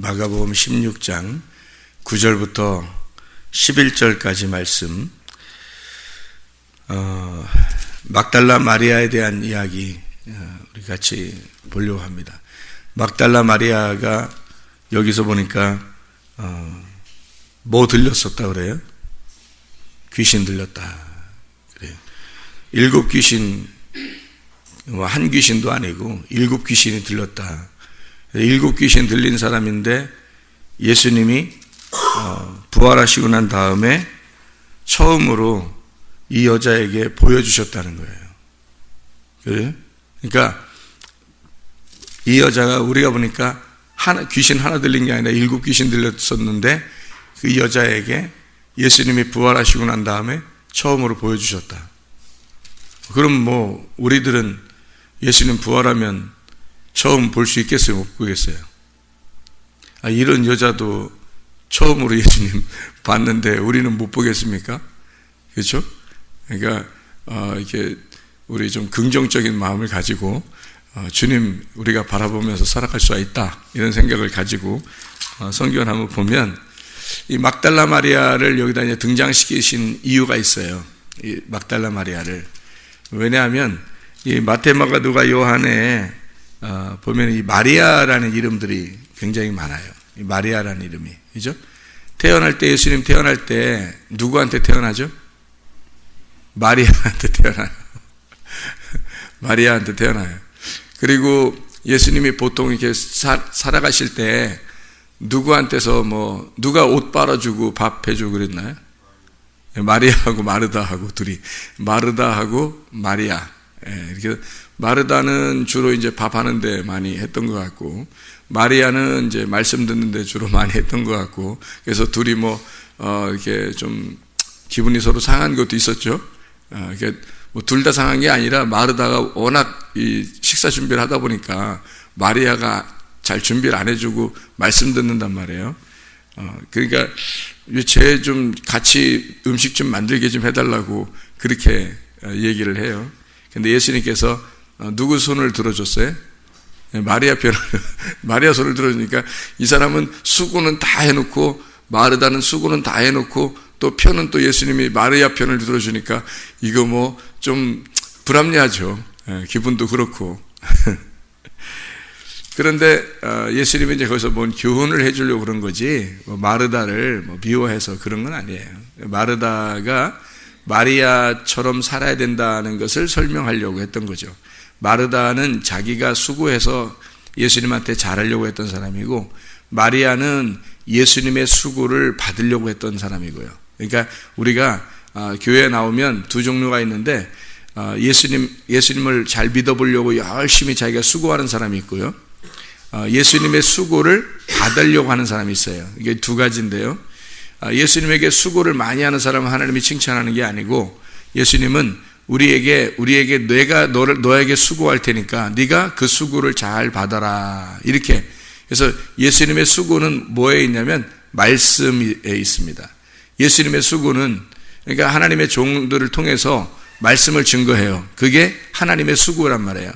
마가복음 16장 9절부터 11절까지 말씀, 막달라 마리아에 대한 이야기 우리 같이 보려고 합니다. 막달라 마리아가 여기서 보니까 뭐 들렸었다 그래요? 귀신 들렸다 그래요. 7귀신, 한 귀신도 아니고 7귀신이 들렸다. 7귀신 들린 사람인데 예수님이 부활하시고 난 다음에 처음으로 이 여자에게 보여주셨다는 거예요. 그래요? 그러니까 이 여자가 우리가 보니까 귀신 하나 들린 게 아니라 7귀신 들렸었는데 그 여자에게 예수님이 부활하시고 난 다음에 처음으로 보여주셨다. 그럼 뭐 우리들은 예수님 부활하면 처음 볼 수 있겠어요? 못 보겠어요? 이런 여자도 처음으로 예수님 봤는데 우리는 못 보겠습니까? 그렇죠? 그러니까 이렇게 우리 좀 긍정적인 마음을 가지고 주님 우리가 바라보면서 살아갈 수가 있다 이런 생각을 가지고 성경을 한번 보면 이 막달라 마리아를 여기다 이제 등장시키신 이유가 있어요. 이 막달라 마리아를. 왜냐하면 이 마태, 마가, 누가, 요한에 보면 이 마리아라는 이름들이 굉장히 많아요. 이 마리아라는 이름이. 그죠? 태어날 때, 예수님 태어날 때 누구한테 태어나죠? 마리아한테 태어나요. 마리아한테 태어나요. 그리고 예수님이 보통 이렇게 살아가실 때 누구한테서 누가 옷 빨아주고 밥 해주고 그랬나요? 마리아하고 마르다하고 둘이. 마르다하고 마리아. 이렇게 마르다는 주로 이제 밥 하는데 많이 했던 것 같고, 마리아는 이제 말씀 듣는데 주로 많이 했던 것 같고, 그래서 둘이 이렇게 좀 기분이 서로 상한 것도 있었죠. 이렇게 둘 다 상한 게 아니라 마르다가 워낙 이 식사 준비를 하다 보니까 마리아가 잘 준비를 안 해주고 말씀 듣는단 말이에요. 그러니까 쟤 좀 같이 음식 좀 만들게 좀 해달라고 그렇게 얘기를 해요. 근데 예수님께서 누구 손을 들어줬어요? 마리아 편을, 마리아 손을 들어주니까 이 사람은 수고는 다 해놓고, 마르다는 수고는 다 해놓고, 또 편은 또 예수님이 마리아 편을 들어주니까 이거 좀 불합리하죠. 기분도 그렇고. 그런데 예수님이 이제 거기서 뭔 교훈을 해주려고 그런 거지, 마르다를 미워해서 그런 건 아니에요. 마르다가 마리아처럼 살아야 된다는 것을 설명하려고 했던 거죠. 마르다는 자기가 수고해서 예수님한테 잘하려고 했던 사람이고, 마리아는 예수님의 수고를 받으려고 했던 사람이고요. 그러니까 우리가 교회에 나오면 두 종류가 있는데, 예수님을 잘 믿어보려고 열심히 자기가 수고하는 사람이 있고요, 예수님의 수고를 받으려고 하는 사람이 있어요. 이게 두 가지인데요. 예수님에게 수고를 많이 하는 사람은 하나님이 칭찬하는 게 아니고, 예수님은 우리에게 내가 너에게 수고할 테니까 네가 그 수고를 잘 받아라, 이렇게. 그래서 예수님의 수고는 뭐에 있냐면 말씀에 있습니다. 예수님의 수고는, 그러니까 하나님의 종들을 통해서 말씀을 증거해요. 그게 하나님의 수고란 말이에요.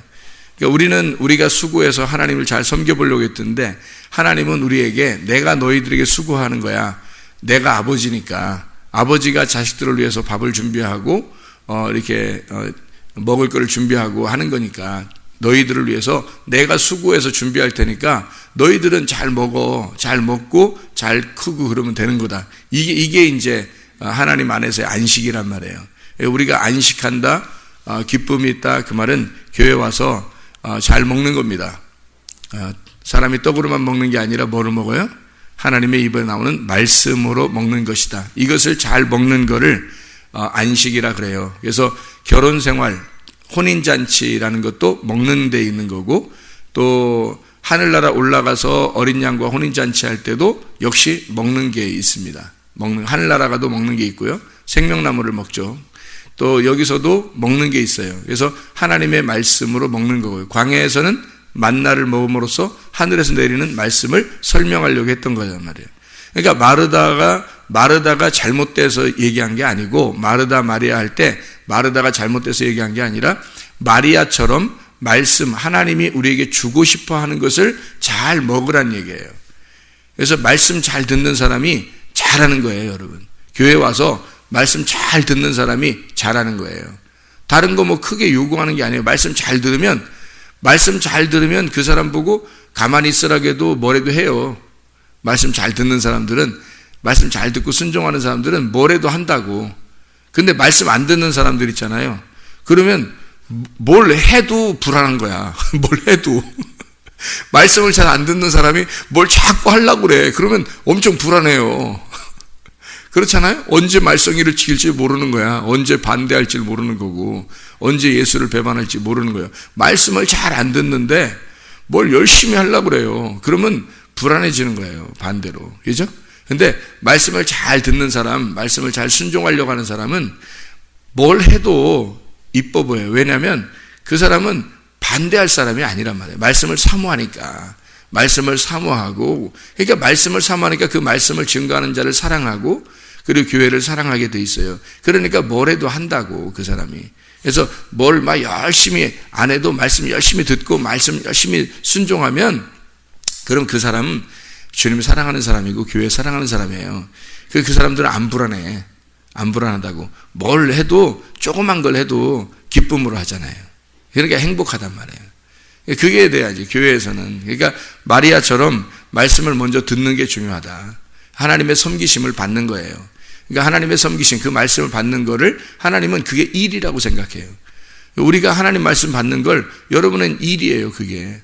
그러니까 우리가 수고해서 하나님을 잘 섬겨보려고 했는데, 하나님은 우리에게 내가 너희들에게 수고하는 거야. 내가 아버지니까, 아버지가 자식들을 위해서 밥을 준비하고 이렇게 먹을 거를 준비하고 하는 거니까, 너희들을 위해서 내가 수고해서 준비할 테니까 너희들은 잘 먹어, 잘 먹고 잘 크고 그러면 되는 거다. 이게 이제 하나님 안에서의 안식이란 말이에요. 우리가 안식한다, 기쁨이 있다, 그 말은 교회 와서 잘 먹는 겁니다. 사람이 떡으로만 먹는 게 아니라 뭐로 먹어요? 하나님의 입에 나오는 말씀으로 먹는 것이다. 이것을 잘 먹는 거를 안식이라 그래요. 그래서 결혼생활, 혼인잔치라는 것도 먹는 데 있는 거고, 또 하늘나라 올라가서 어린 양과 혼인잔치 할 때도 역시 먹는 게 있습니다. 하늘나라 가도 먹는 게 있고요, 생명나무를 먹죠. 또 여기서도 먹는 게 있어요. 그래서 하나님의 말씀으로 먹는 거고요. 광야에서는 만나를 먹음으로써 하늘에서 내리는 말씀을 설명하려고 했던 거란 말이에요. 그러니까 마르다가 잘못돼서 얘기한 게 아니고, 마르다 마리아 할 때 마르다가 잘못돼서 얘기한 게 아니라 마리아처럼 말씀, 하나님이 우리에게 주고 싶어 하는 것을 잘 먹으란 얘기예요. 그래서 말씀 잘 듣는 사람이 잘하는 거예요, 여러분. 교회 와서 말씀 잘 듣는 사람이 잘하는 거예요. 다른 거 뭐 크게 요구하는 게 아니에요. 말씀 잘 들으면 그 사람 보고 가만히 있으라고 해도 뭐라도 해요. 말씀 잘 듣는 사람들은, 말씀 잘 듣고 순종하는 사람들은 뭐라도 한다고. 근데 말씀 안 듣는 사람들 있잖아요. 그러면 뭘 해도 불안한 거야. 뭘 해도. 말씀을 잘 안 듣는 사람이 뭘 자꾸 하려고 그래. 그러면 엄청 불안해요. 그렇잖아요? 언제 말썽이를 지킬지 모르는 거야. 언제 반대할지 모르는 거고, 언제 예수를 배반할지 모르는 거예요. 말씀을 잘 안 듣는데 뭘 열심히 하려고 그래요. 그러면 불안해지는 거예요. 반대로. 그죠? 근데 말씀을 잘 듣는 사람, 말씀을 잘 순종하려고 하는 사람은 뭘 해도 이뻐 보여요. 왜냐하면 그 사람은 반대할 사람이 아니란 말이에요. 말씀을 사모하니까. 말씀을 사모하고, 그러니까 말씀을 사모하니까 그 말씀을 증거하는 자를 사랑하고, 그리고 교회를 사랑하게 돼 있어요. 그러니까 뭘 해도 한다고, 그 사람이. 그래서 뭘 막 열심히 안 해도 말씀 열심히 듣고 말씀 열심히 순종하면, 그럼 그 사람은 주님을 사랑하는 사람이고 교회 사랑하는 사람이에요. 그 사람들은 안 불안해. 안 불안하다고. 뭘 해도, 조그만 걸 해도 기쁨으로 하잖아요. 그러니까 행복하단 말이에요. 그게 돼야지, 교회에서는. 그러니까 마리아처럼 말씀을 먼저 듣는 게 중요하다. 하나님의 섬기심을 받는 거예요. 그러니까 하나님의 섬기심, 그 말씀을 받는 거를 하나님은 그게 일이라고 생각해요. 우리가 하나님 말씀 받는 걸 여러분은 일이에요, 그게.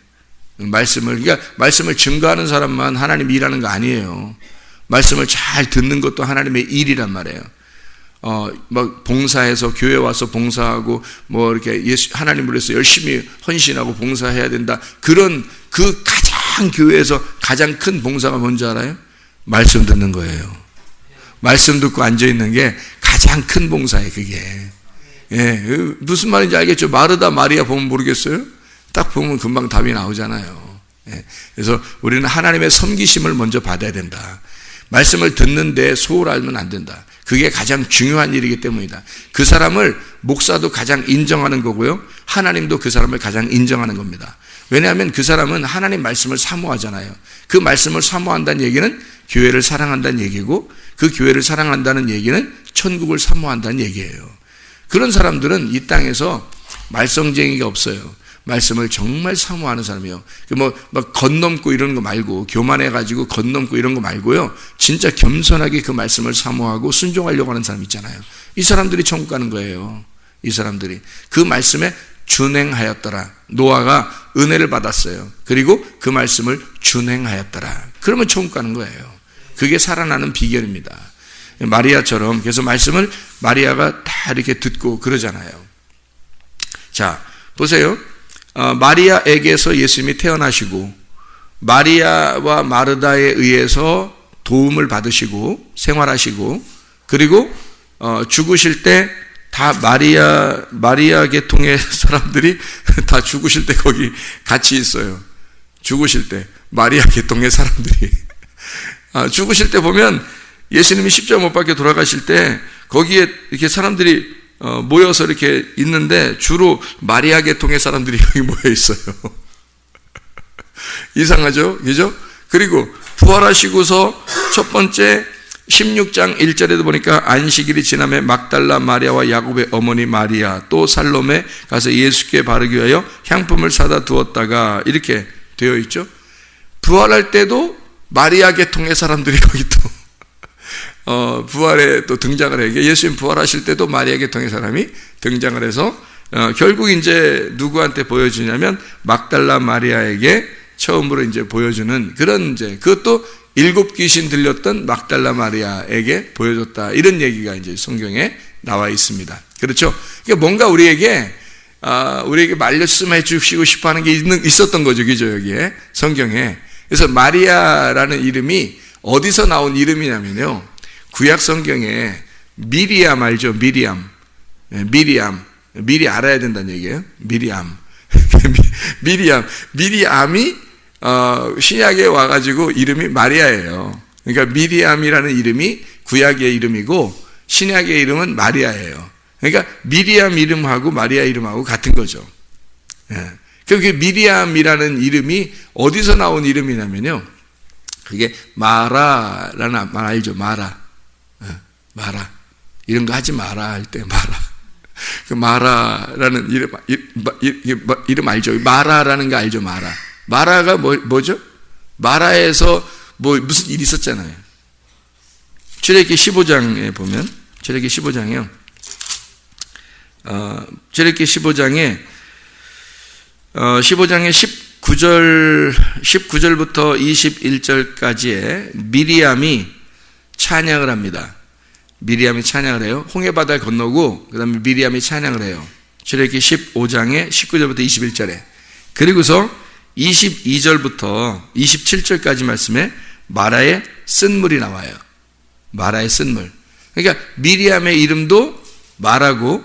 그러니까 말씀을 증거하는 사람만 하나님 일하는 거 아니에요. 말씀을 잘 듣는 것도 하나님의 일이란 말이에요. 막 봉사해서 교회 와서 봉사하고 뭐 이렇게 하나님을 위해서 열심히 헌신하고 봉사해야 된다. 그런 그 가장 교회에서 가장 큰 봉사가 뭔지 알아요? 말씀 듣는 거예요. 말씀 듣고 앉아 있는 게 가장 큰 봉사예요, 그게. 예, 무슨 말인지 알겠죠? 마르다 마리아 보면 모르겠어요? 딱 보면 금방 답이 나오잖아요. 예, 그래서 우리는 하나님의 섬기심을 먼저 받아야 된다. 말씀을 듣는데 소홀하면 안 된다. 그게 가장 중요한 일이기 때문이다. 그 사람을 목사도 가장 인정하는 거고요. 하나님도 그 사람을 가장 인정하는 겁니다. 왜냐하면 그 사람은 하나님 말씀을 사모하잖아요. 그 말씀을 사모한다는 얘기는 교회를 사랑한다는 얘기고, 그 교회를 사랑한다는 얘기는 천국을 사모한다는 얘기예요. 그런 사람들은 이 땅에서 말썽쟁이가 없어요. 말씀을 정말 사모하는 사람이에요. 막 건넘고 이런 거 말고, 교만해가지고 건넘고 이런 거 말고요. 진짜 겸손하게 그 말씀을 사모하고 순종하려고 하는 사람 있잖아요. 이 사람들이 천국 가는 거예요. 이 사람들이. 그 말씀에 준행하였더라. 노아가 은혜를 받았어요. 그리고 그 말씀을 준행하였더라. 그러면 천국 가는 거예요. 그게 살아나는 비결입니다. 마리아처럼. 그래서 말씀을 마리아가 다 이렇게 듣고 그러잖아요. 자, 보세요. 마리아에게서 예수님이 태어나시고, 마리아와 마르다에 의해서 도움을 받으시고 생활하시고, 그리고 죽으실 때 다 마리아 계통의 사람들이 다 죽으실 때 거기 같이 있어요. 죽으실 때 마리아 계통의 사람들이 죽으실 때 보면 예수님이 십자가 못 박혀 돌아가실 때 거기에 이렇게 사람들이 모여서 이렇게 있는데 주로 마리아 계통의 사람들이 여기 모여 있어요. 이상하죠? 그죠? 그리고 부활하시고서 첫 번째 16장 1절에도 보니까 안식일이 지나매 막달라 마리아와 야곱의 어머니 마리아 또 살로메 가서 예수께 바르기 위하여 향품을 사다 두었다가 이렇게 되어 있죠. 부활할 때도 마리아 계통의 사람들이 거기 또 부활에 또 등장을 해요. 예수님 부활하실 때도 마리아 계통의 사람이 등장을 해서 결국 이제 누구한테 보여주냐면 막달라 마리아에게 처음으로 이제 보여주는 그런 이제 그것도 7 귀신 들렸던 막달라 마리아에게 보여줬다. 이런 얘기가 이제 성경에 나와 있습니다. 그렇죠? 그러니까 뭔가 우리에게 말씀해 주시고 싶어 하는 게 있었던 거죠. 그죠? 여기에 성경에. 그래서 마리아라는 이름이 어디서 나온 이름이냐면요. 구약 성경에 미리암 알죠? 미리암. 미리 알아야 된다는 얘기예요. 미리암이 신약에 와가지고 이름이 마리아예요. 그러니까 미리암이라는 이름이 구약의 이름이고 신약의 이름은 마리아예요. 그러니까 미리암 이름하고 마리아 이름하고 같은 거죠. 그 미리암이라는 이름이 어디서 나온 이름이냐면요. 그게 마라라는 말 알죠? 마라. 마라. 이런 거 하지 마라 할 때 마라. 그 마라라는 이름 알죠? 마라라는 거 알죠? 마라. 마라가 뭐죠? 마라에서 무슨 일이 있었잖아요. 출애굽기 15장에 보면, 출애굽기 15장이요. 출애굽기 15장에 19절부터 21절까지에 미리암이 찬양을 합니다. 미리암이 찬양을 해요. 홍해바다를 건너고 그 다음에 미리암이 찬양을 해요. 출애굽기 15장에 19절부터 21절에. 그리고서 22절부터 27절까지 말씀에 마라의 쓴물이 나와요. 마라의 쓴물. 그러니까 미리암의 이름도 마라고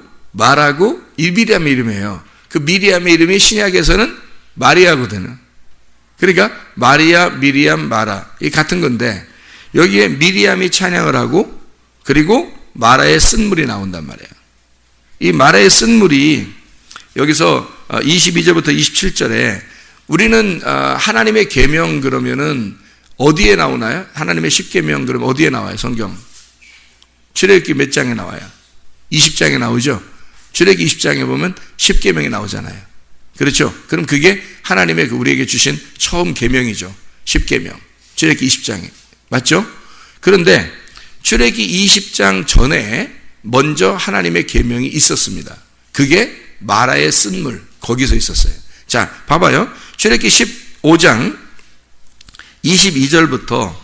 이 미리암의 이름이에요. 그 미리암의 이름이 신약에서는 마리아거든요. 그러니까 마리아, 미리암, 마라 이 같은 건데 여기에 미리암이 찬양을 하고 그리고 마라의 쓴물이 나온단 말이에요. 이 마라의 쓴물이 여기서 22절부터 27절에 우리는 하나님의 계명 그러면은 어디에 나오나요? 하나님의 십계명 그러면 어디에 나와요? 성경 출애굽기 몇 장에 나와요? 20장에 나오죠. 출애굽기 20장에 보면 십계명이 나오잖아요. 그렇죠? 그럼 그게 하나님의 우리에게 주신 처음 계명이죠. 십계명. 출애굽기 20장에. 맞죠? 그런데 출애굽기 20장 전에 먼저 하나님의 계명이 있었습니다. 그게 마라의 쓴물 거기서 있었어요. 자, 봐봐요. 출애굽기 15장 22절부터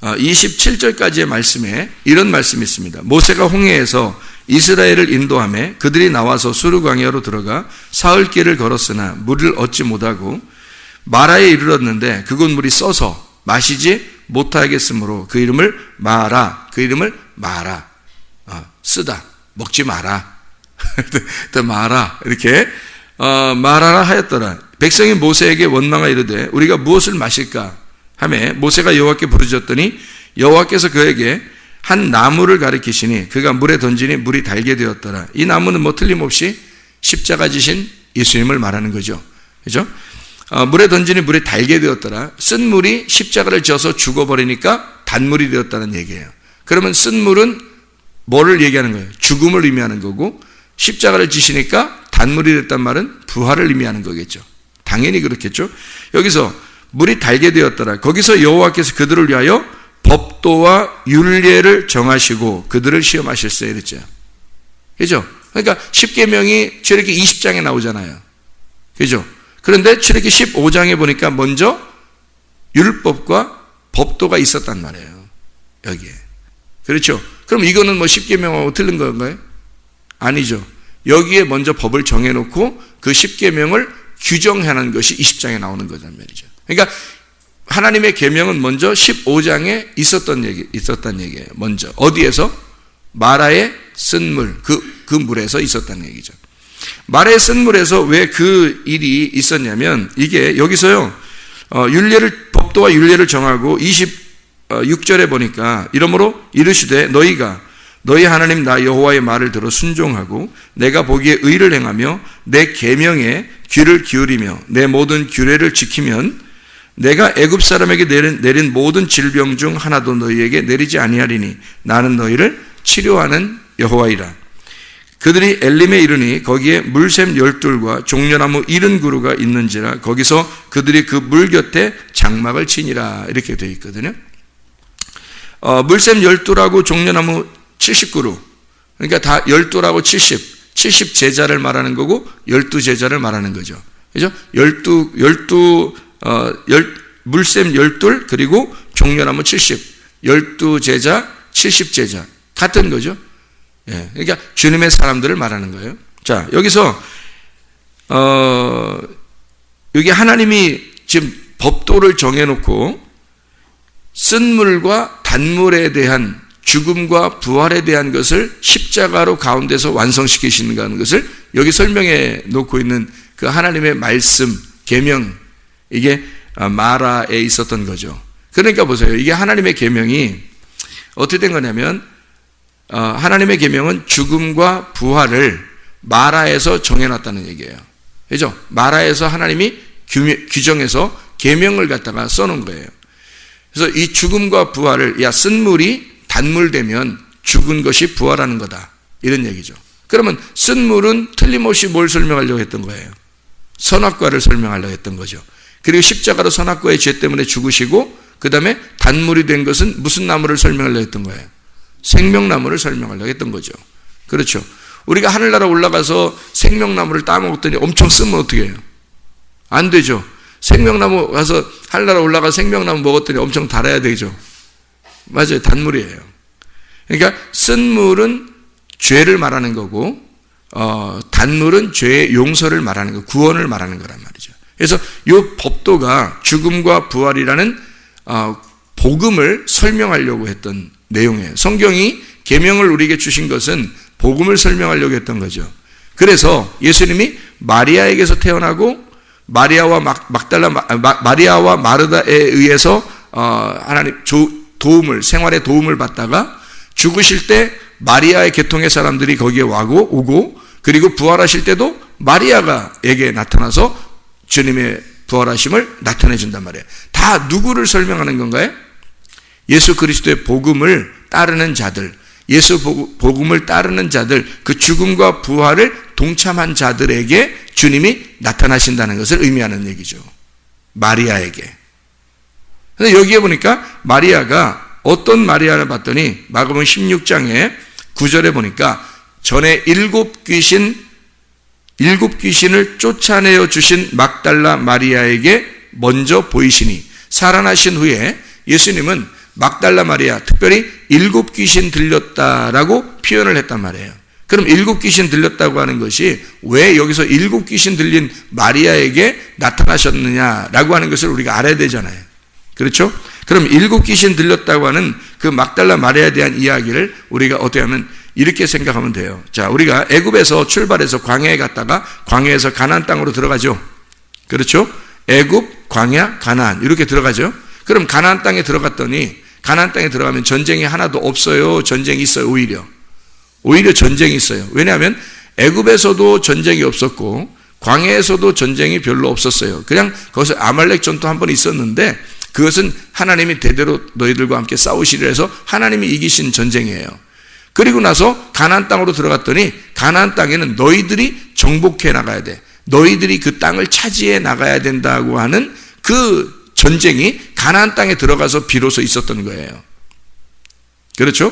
27절까지의 말씀에 이런 말씀이 있습니다. 모세가 홍해에서 이스라엘을 인도하며 그들이 나와서 수르 광야로 들어가 사흘길을 걸었으나 물을 얻지 못하고 마라에 이르렀는데 그곳 물이 써서 마시지 못하겠으므로 그 이름을 마라, 쓰다, 먹지 마라, 또 마라 이렇게 마라라 하였더라. 백성이 모세에게 원망하 이르되 우리가 무엇을 마실까 하매 모세가 여호와께 부르짖었더니 여호와께서 그에게 한 나무를 가리키시니 그가 물에 던지니 물이 달게 되었더라. 이 나무는 틀림없이 십자가 지신 예수님을 말하는 거죠. 그죠? 물에 던지니 물이 달게 되었더라. 쓴 물이 십자가를 져서 죽어버리니까 단물이 되었다는 얘기예요. 그러면 쓴 물은 뭐를 얘기하는 거예요? 죽음을 의미하는 거고 십자가를 지시니까 단물이 됐단 말은 부활을 의미하는 거겠죠. 당연히 그렇겠죠. 여기서 물이 달게 되었더라. 거기서 여호와께서 그들을 위하여 법도와 율례를 정하시고 그들을 시험하실세 이랬죠. 그죠? 그러니까 십계명이 출애굽기 20장에 나오잖아요. 그죠? 그런데 출애굽기 15장에 보니까 먼저 율법과 법도가 있었단 말이에요. 여기에. 그렇죠? 그럼 이거는 십계명하고 틀린 건가요? 아니죠. 여기에 먼저 법을 정해놓고 그 십계명을 규정하는 것이 20장에 나오는 거란 말이죠. 그러니까 하나님의 계명은 먼저 15장에 있었단 얘기예요. 먼저 어디에서? 마라의 쓴물, 그 물에서 있었다는 얘기죠. 마라의 쓴물에서 왜 그 일이 있었냐면 이게 여기서요 법도와 율례를 정하고 26절에 보니까 이러므로 이르시되 너희 하나님 나 여호와의 말을 들어 순종하고 내가 보기에 의를 행하며 내 계명에 귀를 기울이며 내 모든 규례를 지키면 내가 애굽 사람에게 내린 모든 질병 중 하나도 너희에게 내리지 아니하리니 나는 너희를 치료하는 여호와이라. 그들이 엘림에 이르니 거기에 물샘 12과 종려나무 70그루가 있는지라 거기서 그들이 그 물 곁에 장막을 치니라 이렇게 되어 있거든요. 물샘 12라고 종려나무 70그루 그러니까 다 12라고 70 제자를 말하는 거고 12제자를 말하는 거죠. 그죠? 물샘 12 그리고 종려나무 12제자 70제자 같은 거죠. 예, 그러니까 주님의 사람들을 말하는 거예요. 자, 여기서 여기 하나님이 지금 법도를 정해놓고 쓴물과 단물에 대한 죽음과 부활에 대한 것을 십자가로 가운데서 완성시키시는 것을 여기 설명해 놓고 있는 그 하나님의 말씀, 계명 이게 마라에 있었던 거죠. 그러니까 보세요. 이게 하나님의 계명이 어떻게 된 거냐면 하나님의 계명은 죽음과 부활을 마라에서 정해놨다는 얘기예요. 그죠? 마라에서 하나님이 규정해서 계명을 갖다가 써놓은 거예요. 그래서 이 죽음과 부활을, 쓴 물이 단물 되면 죽은 것이 부활하는 거다, 이런 얘기죠. 그러면 쓴 물은 틀림없이 뭘 설명하려고 했던 거예요? 선악과를 설명하려고 했던 거죠. 그리고 십자가로 선악과의 죄 때문에 죽으시고, 그 다음에 단물이 된 것은 무슨 나무를 설명하려고 했던 거예요? 생명나무를 설명하려고 했던 거죠. 그렇죠. 우리가 하늘나라 올라가서 생명나무를 따먹었더니 엄청 쓰면 어떻게 해요? 안 되죠. 생명나무 가서 하늘나라 올라가서 생명나무 먹었더니 엄청 달아야 되죠. 맞아요. 단물이에요. 그러니까 쓴 물은 죄를 말하는 거고, 단물은 죄의 용서를 말하는 거, 구원을 말하는 거란 말이죠. 그래서 이 법도가 죽음과 부활이라는 복음을 설명하려고 했던 내용이에요. 성경이 계명을 우리에게 주신 것은 복음을 설명하려고 했던 거죠. 그래서 예수님이 마리아에게서 태어나고 마리아와 마리아와 마르다에 의해서 하나님 생활에 도움을 받다가 죽으실 때 마리아의 계통의 사람들이 거기에 오고, 그리고 부활하실 때도 마리아가에게 나타나서 주님의 부활하심을 나타내 준단 말이에요. 다 누구를 설명하는 건가요? 예수 그리스도의 복음을 따르는 자들, 예수 복음을 따르는 자들, 그 죽음과 부활을 동참한 자들에게 주님이 나타나신다는 것을 의미하는 얘기죠. 마리아에게. 근데 여기에 보니까 마리아가 어떤 마리아를 봤더니 마가복음 16장에 9절에 보니까 전에 일곱 귀신을 쫓아내어 주신 막달라 마리아에게 먼저 보이시니, 살아나신 후에 예수님은 막달라 마리아, 특별히 일곱 귀신 들렸다라고 표현을 했단 말이에요. 그럼 일곱 귀신 들렸다고 하는 것이 왜 여기서 일곱 귀신 들린 마리아에게 나타나셨느냐라고 하는 것을 우리가 알아야 되잖아요. 그렇죠? 그럼 일곱 귀신 들렸다고 하는 그 막달라 마리아에 대한 이야기를 우리가 어떻게 하면 이렇게 생각하면 돼요. 자, 우리가 애굽에서 출발해서 광야에 갔다가 광야에서 가나안 땅으로 들어가죠. 그렇죠? 애굽, 광야, 가나안 이렇게 들어가죠. 그럼 가나안 땅에 들어갔더니 가나안 땅에 들어가면 전쟁이 하나도 없어요? 전쟁이 있어요? 오히려 전쟁이 있어요. 왜냐하면 애굽에서도 전쟁이 없었고 광야에서도 전쟁이 별로 없었어요. 그냥 거기서 아말렉 전투 한 번 있었는데 그것은 하나님이 대대로 너희들과 함께 싸우시리라 해서 하나님이 이기신 전쟁이에요. 그리고 나서 가나안 땅으로 들어갔더니 가나안 땅에는 너희들이 정복해 나가야 돼, 너희들이 그 땅을 차지해 나가야 된다고 하는 그 전쟁이 가나안 땅에 들어가서 비로소 있었던 거예요. 그렇죠?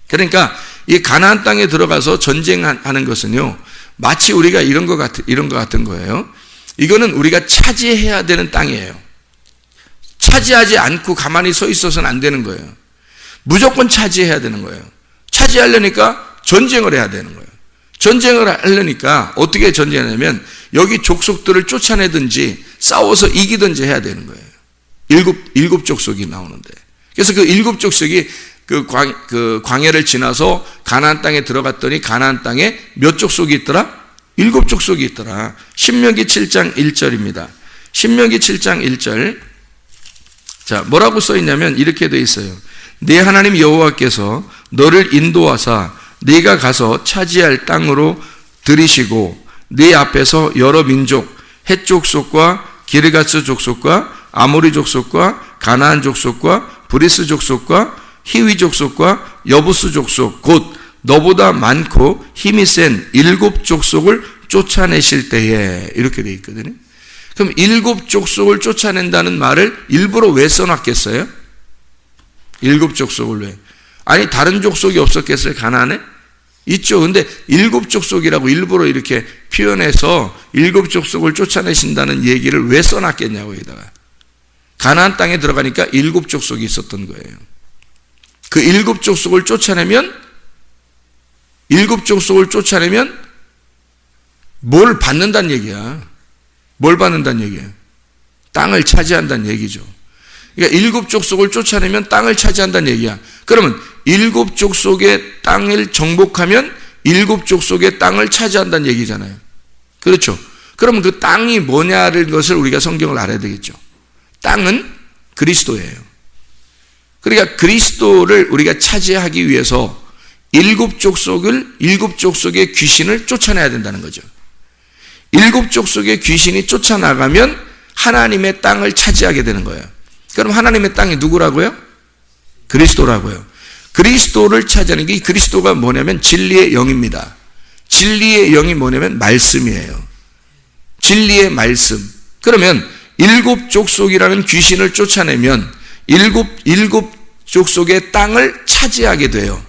그러니까 이 가나안 땅에 들어가서 전쟁하는 것은요, 마치 우리가 이런 것 같은 거예요. 이거는 우리가 차지해야 되는 땅이에요. 차지하지 않고 가만히 서 있어서는 안 되는 거예요. 무조건 차지해야 되는 거예요. 차지하려니까 전쟁을 해야 되는 거예요. 전쟁을 하려니까 어떻게 전쟁하냐면 여기 족속들을 쫓아내든지 싸워서 이기든지 해야 되는 거예요. 일곱 족속이 나오는데, 그래서 그 일곱 족속이 그 광야를 지나서 가나안 땅에 들어갔더니 가나안 땅에 몇 족속이 있더라? 일곱 족속이 있더라. 신명기 7장 1절입니다. 신명기 7장 1절. 자, 뭐라고 써 있냐면 이렇게 돼 있어요. 네 하나님 여호와께서 너를 인도하사 네가 가서 차지할 땅으로 들이시고 네 앞에서 여러 민족, 헷 족속과 기르가스 족속과 아모리 족속과 가나안 족속과 브리스 족속과 히위 족속과 여부스 족속, 곧 너보다 많고 힘이 센 일곱 족속을 쫓아내실 때에, 이렇게 돼 있거든요. 그럼 일곱 족속을 쫓아낸다는 말을 일부러 왜 써놨겠어요? 일곱 족속을 왜? 아니 다른 족속이 없었겠어요? 가나안에? 있죠. 근데 일곱 족속이라고 일부러 이렇게 표현해서 일곱 족속을 쫓아내신다는 얘기를 왜 써놨겠냐고. 여기다가 가나안 땅에 들어가니까 일곱 족속이 있었던 거예요. 그 일곱 족속을 쫓아내면 뭘 받는다는 얘기야. 뭘 받는다는 얘기예요? 땅을 차지한다는 얘기죠. 그러니까 일곱 족속을 쫓아내면 땅을 차지한다는 얘기야. 그러면 일곱 족속의 땅을 정복하면 일곱 족속의 땅을 차지한다는 얘기잖아요. 그렇죠? 그러면 그 땅이 뭐냐는 것을 우리가 성경을 알아야 되겠죠. 땅은 그리스도예요. 그러니까 그리스도를 우리가 차지하기 위해서 일곱 족속의 귀신을 쫓아내야 된다는 거죠. 일곱 족속의 귀신이 쫓아나가면 하나님의 땅을 차지하게 되는 거예요. 그럼 하나님의 땅이 누구라고요? 그리스도라고요. 그리스도를 찾아내는 게, 이 그리스도가 뭐냐면 진리의 영입니다. 진리의 영이 뭐냐면 말씀이에요. 진리의 말씀. 그러면 일곱 족속이라는 귀신을 쫓아내면 일곱 족속의 땅을 차지하게 돼요.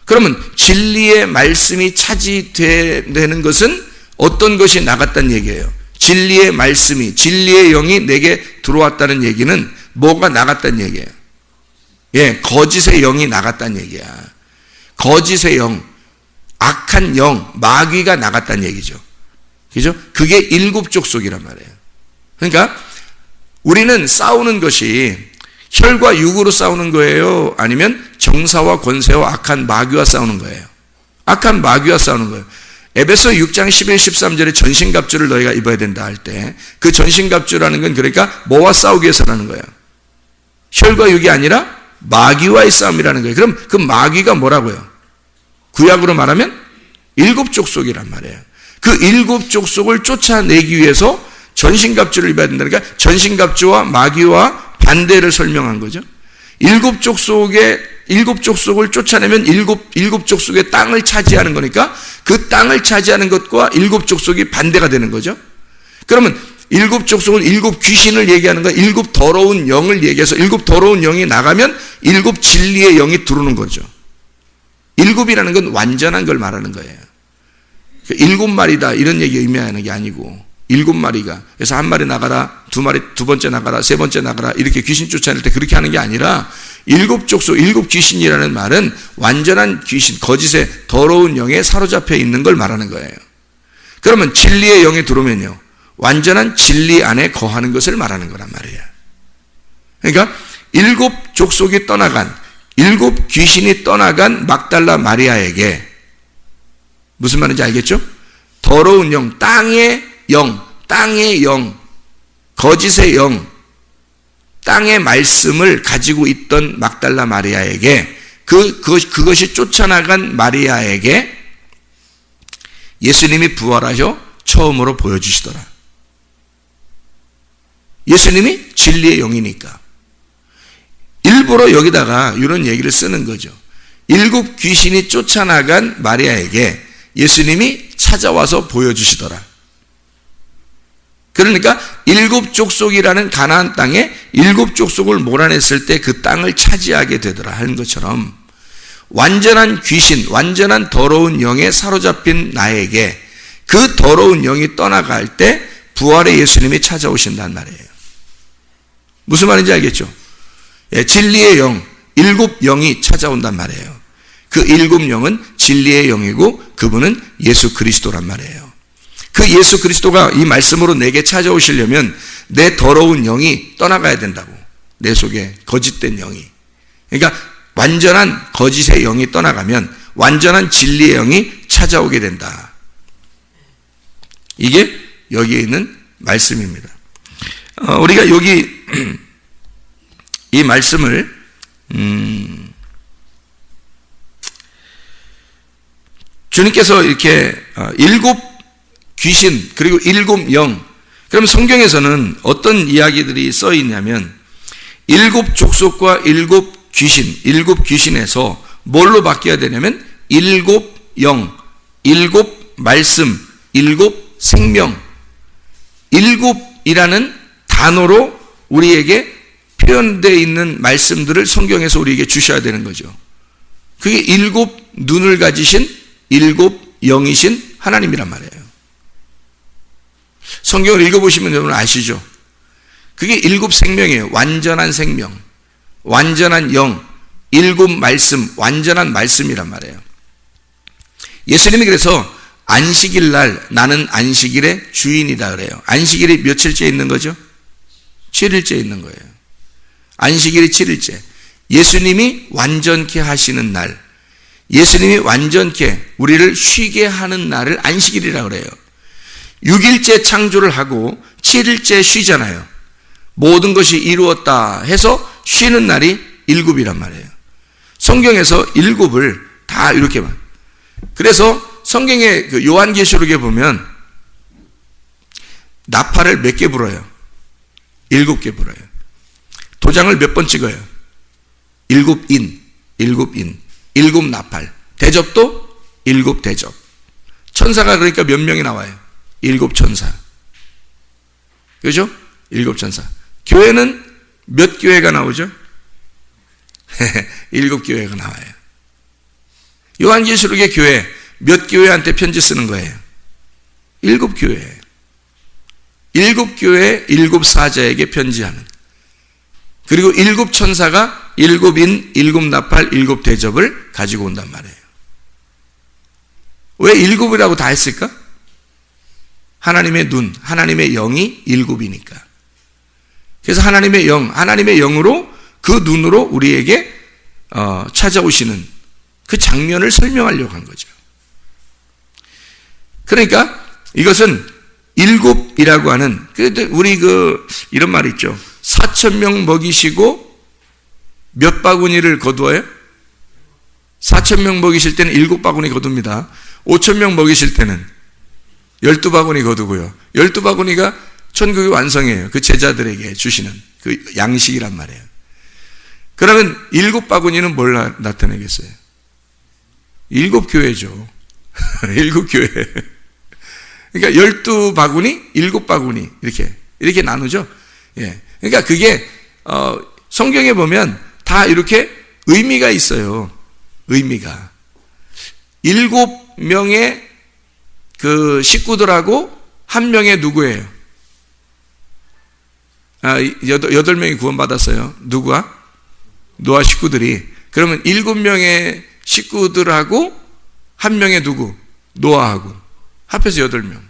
그러면 진리의 말씀이 차지되는 것은 어떤 것이 나갔다는 얘기예요? 진리의 말씀이, 진리의 영이 내게 들어왔다는 얘기는 뭐가 나갔다는 얘기예요? 예, 거짓의 영이 나갔다는 얘기야. 거짓의 영, 악한 영, 마귀가 나갔다는 얘기죠. 그죠? 그게 일곱 족속이란 말이에요. 그러니까 우리는 싸우는 것이 혈과 육으로 싸우는 거예요? 아니면 정사와 권세와 악한 마귀와 싸우는 거예요? 악한 마귀와 싸우는 거예요. 에베소 6장 11, 13절에 전신갑주를 너희가 입어야 된다 할 때, 그 전신갑주라는 건 그러니까 뭐와 싸우기 위해서라는 거예요? 혈과 육이 아니라 마귀와의 싸움이라는 거예요. 그럼 그 마귀가 뭐라고요? 구약으로 말하면 일곱 족속이란 말이에요. 그 일곱 족속을 쫓아내기 위해서 전신갑주를 입어야 된다니까, 전신갑주와 마귀와 반대를 설명한 거죠. 일곱 족속을 쫓아내면 일곱 족속의 땅을 차지하는 거니까, 그 땅을 차지하는 것과 일곱 족속이 반대가 되는 거죠. 그러면 일곱 족속은 일곱 귀신을 얘기하는 거야. 일곱 더러운 영을 얘기해서 일곱 더러운 영이 나가면 일곱 진리의 영이 들어오는 거죠. 일곱이라는 건 완전한 걸 말하는 거예요. 일곱 마리다 이런 얘기 의미하는 게 아니고, 일곱 마리가, 그래서 한 마리 나가라, 두 번째 나가라, 세 번째 나가라, 이렇게 귀신 쫓아낼 때 그렇게 하는 게 아니라, 일곱 족속, 일곱 귀신이라는 말은 완전한 귀신, 거짓의 더러운 영에 사로잡혀 있는 걸 말하는 거예요. 그러면 진리의 영이 들어오면요, 완전한 진리 안에 거하는 것을 말하는 거란 말이에요. 그러니까 일곱 족속이 떠나간, 일곱 귀신이 떠나간 막달라 마리아에게 무슨 말인지 알겠죠? 더러운 영, 땅의 영, 거짓의 영, 땅의 말씀을 가지고 있던 막달라 마리아에게, 그것이 쫓아나간 마리아에게 예수님이 부활하셔 처음으로 보여주시더라. 예수님이 진리의 영이니까. 일부러 여기다가 이런 얘기를 쓰는 거죠. 일곱 귀신이 쫓아나간 마리아에게 예수님이 찾아와서 보여주시더라. 그러니까 일곱 족속이라는 가나안 땅에 일곱 족속을 몰아냈을 때 그 땅을 차지하게 되더라 하는 것처럼, 완전한 귀신, 완전한 더러운 영에 사로잡힌 나에게 그 더러운 영이 떠나갈 때 부활의 예수님이 찾아오신단 말이에요. 무슨 말인지 알겠죠? 예, 진리의 영, 일곱 영이 찾아온단 말이에요. 그 일곱 영은 진리의 영이고 그분은 예수 그리스도란 말이에요. 그 예수 그리스도가 이 말씀으로 내게 찾아오시려면 내 더러운 영이 떠나가야 된다고. 내 속에 거짓된 영이. 그러니까 완전한 거짓의 영이 떠나가면 완전한 진리의 영이 찾아오게 된다. 이게 여기에 있는 말씀입니다. 우리가 여기 이 말씀을 주님께서 이렇게 일곱 귀신 그리고 일곱 영, 그럼 성경에서는 어떤 이야기들이 써 있냐면 일곱 족속과 일곱 귀신에서 뭘로 바뀌어야 되냐면 일곱 영, 일곱 말씀, 일곱 생명, 일곱이라는 단어로 우리에게 표현되어 있는 말씀들을 성경에서 우리에게 주셔야 되는 거죠. 그게 일곱 눈을 가지신 일곱 영이신 하나님이란 말이에요. 성경을 읽어보시면 여러분 아시죠? 그게 일곱 생명이에요. 완전한 생명, 완전한 영, 일곱 말씀, 완전한 말씀이란 말이에요. 예수님이 그래서 안식일 날 나는 안식일의 주인이다 그래요. 안식일이 며칠째 있는 거죠? 7일째 있는 거예요. 안식일이 7일째. 예수님이 완전케 하시는 날, 예수님이 완전케 우리를 쉬게 하는 날을 안식일이라고 그래요. 6일째 창조를 하고 7일째 쉬잖아요. 모든 것이 이루었다 해서 쉬는 날이 일곱이란 말이에요. 성경에서 일곱을 다 이렇게 봐. 그래서 성경의 그 요한계시록에 보면 나팔을 몇 개 불어요? 7개 불어요. 도장을 몇 번 찍어요? 7인, 7나팔. 대접도 7대접. 천사가 그러니까 몇 명이 나와요? 7천사. 그죠? 7천사. 교회는 몇 교회가 나오죠? 7교회가 나와요. 요한계시록의 교회, 몇 교회한테 편지 쓰는 거예요? 7교회. 7교회, 7사자에게 편지하는. 그리고 7천사가 7인, 7나팔, 7대접을 가지고 온단 말이에요. 왜 7이라고 다 했을까? 하나님의 눈, 하나님의 영이 7이니까. 그래서 하나님의 영, 하나님의 영으로 그 눈으로 우리에게 찾아오시는 그 장면을 설명하려고 한 거죠. 그러니까 이것은 7이라고 하는, 우리 이런 말 있죠. 4,000명 먹이시고 몇 바구니를 거두어요? 4,000명 먹이실 때는 7바구니 거둡니다. 5,000명 먹이실 때는 12바구니 거두고요. 12바구니가 천국의 완성이에요. 그 제자들에게 주시는 그 양식이란 말이에요. 그러면 7바구니는 뭘 나타내겠어요? 7교회죠. 7교회. 그러니까 12바구니, 7바구니 이렇게 나누죠. 예. 그러니까 그게 성경에 보면 다 이렇게 의미가 있어요. 의미가. 7명의 그 식구들하고 1명의 누구예요? 8명이 구원받았어요. 누구와? 노아 식구들이. 그러면 7명의 식구들하고 1명의 누구? 노아하고. 합해서 8명.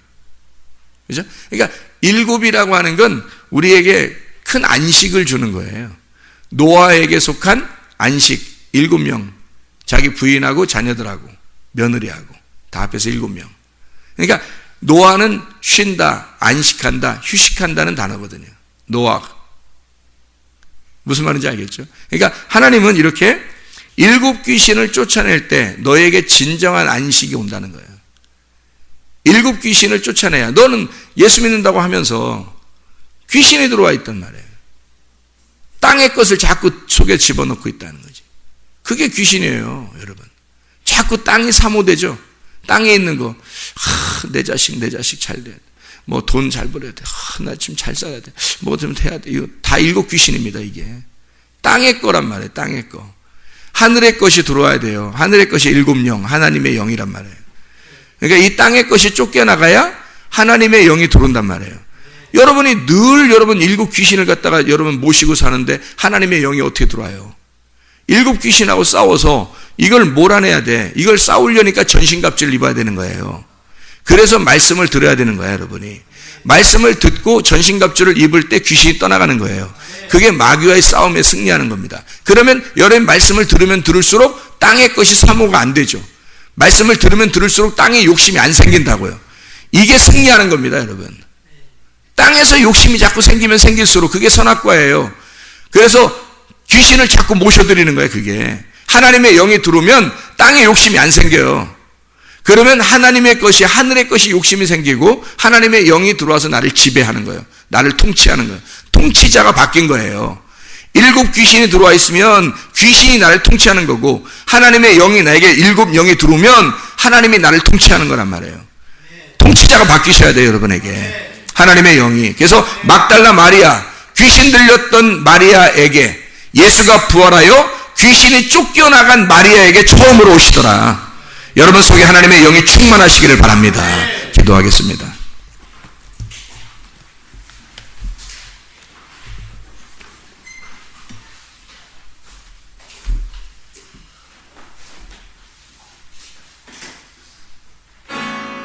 그죠? 그러니까 7이라고 하는 건 우리에게 큰 안식을 주는 거예요. 노아에게 속한 안식 7명. 자기 부인하고 자녀들하고 며느리하고 다 합해서 7명. 그러니까 노아는 쉰다, 안식한다, 휴식한다는 단어거든요. 노아. 무슨 말인지 알겠죠? 그러니까 하나님은 이렇게 7 귀신을 쫓아낼 때 너에게 진정한 안식이 온다는 거예요. 7 귀신을 쫓아내야. 너는 예수 믿는다고 하면서 귀신이 들어와 있단 말이에요. 땅의 것을 자꾸 속에 집어넣고 있다는 거지. 그게 귀신이에요, 여러분. 자꾸 땅이 사모되죠. 땅에 있는 거, 내 자식 잘 돼야 돼. 뭐 돈 잘 벌어야 돼. 나 지금 잘 살아야 돼. 뭐 좀 해야 돼. 이거 다 7 귀신입니다, 이게. 땅의 거란 말이에요, 땅의 거. 하늘의 것이 들어와야 돼요. 하늘의 것이 7영, 하나님의 영이란 말이에요. 그러니까 이 땅의 것이 쫓겨나가야 하나님의 영이 들어온단 말이에요. 여러분이 늘 여러분 7 귀신을 갖다가 여러분 모시고 사는데 하나님의 영이 어떻게 들어와요? 7 귀신하고 싸워서 이걸 몰아내야 돼. 이걸 싸우려니까 전신갑주를 입어야 되는 거예요. 그래서 말씀을 들어야 되는 거예요, 여러분이. 말씀을 듣고 전신갑주를 입을 때 귀신이 떠나가는 거예요. 그게 마귀와의 싸움에 승리하는 겁니다. 그러면 여러분 말씀을 들으면 들을수록 땅의 것이 사모가 안 되죠. 말씀을 들으면 들을수록 땅에 욕심이 안 생긴다고요. 이게 승리하는 겁니다, 여러분. 땅에서 욕심이 자꾸 생기면 생길수록 그게 선악과예요. 그래서 귀신을 자꾸 모셔드리는 거예요, 그게. 하나님의 영이 들어오면 땅에 욕심이 안 생겨요. 그러면 하나님의 것이, 하늘의 것이 욕심이 생기고 하나님의 영이 들어와서 나를 지배하는 거예요. 나를 통치하는 거예요. 통치자가 바뀐 거예요. 7 귀신이 들어와 있으면 귀신이 나를 통치하는 거고, 하나님의 영이 나에게 7 영이 들어오면 하나님이 나를 통치하는 거란 말이에요. 통치자가 바뀌셔야 돼요, 여러분에게. 하나님의 영이. 그래서 막달라 마리아, 귀신 들렸던 마리아에게 예수가 부활하여 귀신이 쫓겨나간 마리아에게 처음으로 오시더라. 여러분 속에 하나님의 영이 충만하시기를 바랍니다. 기도하겠습니다.